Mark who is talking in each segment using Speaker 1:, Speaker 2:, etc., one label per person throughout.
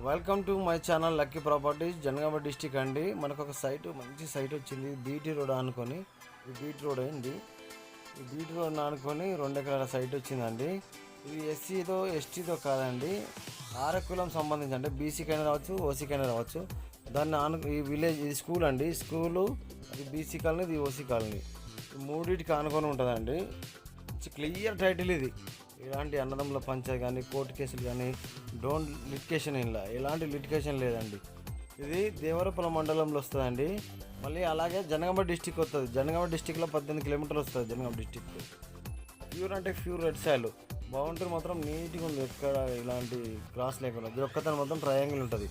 Speaker 1: Welcome to my channel lucky properties Jangaon district అండి. మనకు ఒక మంచి సైట్ వచ్చింది. బీటీ రోడ్ అనుకొని ఈ బీటీ రోడ్ అయింది. ఈ బీటీ రోడ్ అనుకొని 2 ఎకరాల సైట్ వచ్చిందండి. ఇది ఎస్సీతో ఎస్టీతో కాదండి, ఆరకులం సంబంధించి, అంటే బీసీకైనా రావచ్చు, ఓసీకైనా రావచ్చు. దాన్ని ఈ విలేజ్, ఇది స్కూల్ అండి. స్కూలు అది బీసీ కాలనీ, ఇది ఓసీ కాలనీ. మూడింటికి ఆనుకొని ఉంటుందండి. క్లియర్ టైటిల్ ఇది. ఇలాంటి అన్నదమ్ముల పంచాయతీ కానీ, కోర్టు కేసులు కానీ, లిటికేషన్ ఎలాంటి లిటికేషన్ లేదండి. ఇది దేవరపల్లి మండలంలో వస్తుందండి. మళ్ళీ అలాగే జనగామ డిస్టిక్ వస్తుంది. జనగామ డిస్టిక్లో 18 కిలోమీటర్లు వస్తుంది. జనగామ డిస్టిక్ ప్యూర్ అంటే ప్యూర్ రెడ్ సాయిల్. బౌండరీ మాత్రం నీట్గా ఉంది, ఎక్కడ ఇలాంటి క్రాస్ లేకుండా. ఇది ఒక్కతన మొత్తం ట్రయాంగిల్ ఉంటుంది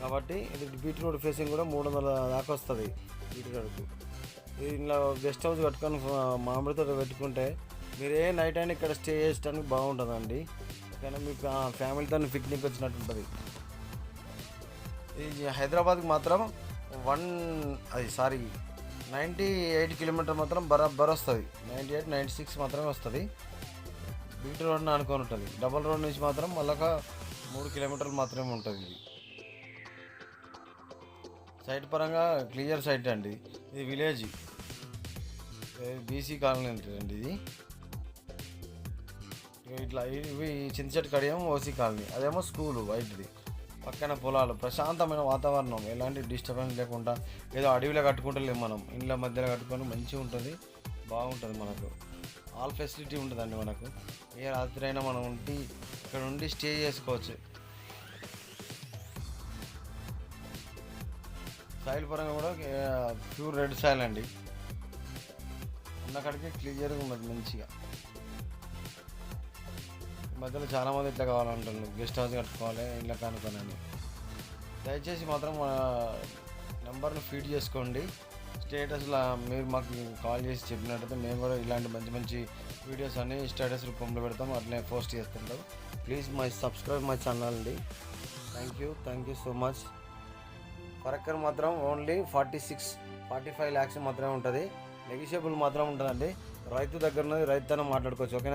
Speaker 1: కాబట్టి ఇది బీటీ రోడ్ ఫేసింగ్ కూడా 300 దాకా వస్తుంది బీటీ రోడ్కు. ఇలా గెస్ట్ హౌస్ కట్టుకొని మామిడితో పెట్టుకుంటే మీరు ఏ నైట్ అయినా ఇక్కడ స్టే చేయడానికి బాగుంటుందండి. ఓకేనా, మీకు ఫ్యామిలీతో పిక్నిక్ వచ్చినట్టు ఉంటుంది. ఇది హైదరాబాద్కి మాత్రం 98 కిలోమీటర్ మాత్రం బరాబర్ వస్తుంది. 98, 96 మాత్రమే వస్తుంది. బీటీ రోడ్ని అనుకొని ఉంటుంది. డబల్ రోడ్ నుంచి మాత్రం మళ్ళీ 3 కిలోమీటర్లు మాత్రమే ఉంటుంది. ఇది సైట్ పరంగా క్లియర్ సైట్ అండి. ఇది విలేజ్, బీసీ కాలనీ అండి. ఇది ఇట్లా ఇవి చింతచెట్టు కడియం ఓసీ కాలనీ, అదేమో స్కూలు వైట్ది. పక్కన పొలాలు, ప్రశాంతమైన వాతావరణం, ఎలాంటి డిస్టర్బెన్స్ లేకుండా. ఏదో అడవిలో కట్టుకుంటలేము మనం, ఇండ్ల మధ్యలో కట్టుకొని మంచిగా ఉంటుంది, బాగుంటుంది. మనకు ఆల్ ఫెసిలిటీ ఉంటుందండి. మనకు ఏ రాత్రి అయినా మనం ఇక్కడ ఉండి స్టే చేసుకోవచ్చు. సాయిల్ పరంగా కూడా ప్యూర్ రెడ్ సాయిల్ అండి. ఉన్నకాడికి క్లియర్గా ఉన్నది మంచిగా. మధ్యలో చాలామంది ఇట్లా కావాలంటారు, గెస్ట్ హౌస్ కట్టుకోవాలి ఇట్లా కనుక్కొని. దయచేసి మాత్రం మా నెంబర్ను ఫీడ్ చేసుకోండి. స్టేటస్లో మీరు మాకు కాల్ చేసి చెప్పినట్టయితే మేము కూడా ఇలాంటి మంచి మంచి వీడియోస్ అన్నీ స్టేటస్ రూపంలో పెడతాం, అట్లనే పోస్ట్ చేస్తుంటాం. ప్లీజ్ సబ్స్క్రైబ్ మై ఛానల్ అండి. Thank you so much. For మాత్రం ఓన్లీ 46-45 lakhs మాత్రమే ఉంటుంది. నెగిషియబుల్ మాత్రం ఉంటుందండి. రైతు దగ్గర ఉన్నది రైతుతో మాట్లాడుకోవచ్చు. ఓకేనా.